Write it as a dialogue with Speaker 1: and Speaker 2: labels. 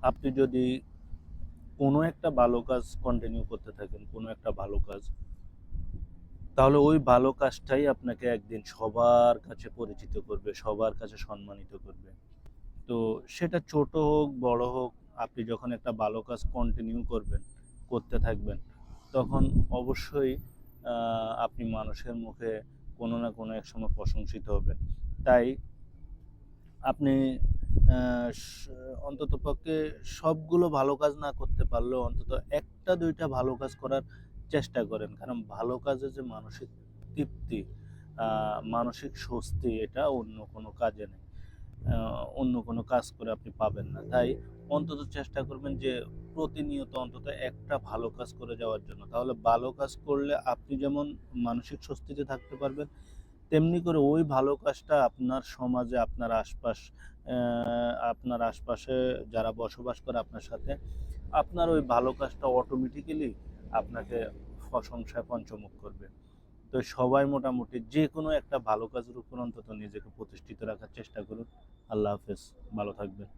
Speaker 1: আপনি যদি কোনো একটা ভালো কাজ কন্টিনিউ করতে থাকেন, কোনো একটা ভালো কাজ, তাহলে ওই ভালো কাজটাই আপনাকে একদিন সবার কাছে পরিচিত করবে, সবার কাছে সম্মানিত করবে। তো সেটা ছোট হোক, বড় হোক, আপনি যখন একটা ভালো কাজ কন্টিনিউ করবেন, করতে থাকবেন, তখন অবশ্যই আপনি মানুষের মুখে কোনো না কোনো এক সময় প্রশংসিত হবেন। তাই আপনি অন্ততপক্ষে সবগুলো ভালো কাজ না করতে পারলেও অন্তত ১টা ২টা ভালো কাজ করার চেষ্টা করেন। কারণ ভালো কাজে যে মানসিক তৃপ্তি, মানসিক স্বস্তি এটা অন্য কোনো কাজে নেই। অন্য কোনো কাজ করে আপনি পাবেন না। তাই অন্তত চেষ্টা করবেন যে প্রতিনিয়ত অন্তত একটা ভালো কাজ করে যাওয়ার জন্য। তাহলে ভালো কাজ করলে আপনি যেমন মানসিক স্বস্তিতে থাকতে পারবেন, তেমনি করে ওই ভালো কাজটা আপনার সমাজে, আপনার আশপাশে যারা বসবাস করে আপনার সাথে, আপনার ওই ভালো কাজটা অটোমেটিক্যালি আপনাকে প্রশংসায় পঞ্চমুখ করবে। তো সবাই মোটামুটি যেকোনো একটা ভালো কাজের উপর অন্তত নিজেকে প্রতিষ্ঠিত রাখার চেষ্টা করুন। আল্লাহ হাফেজ। ভালো থাকবেন।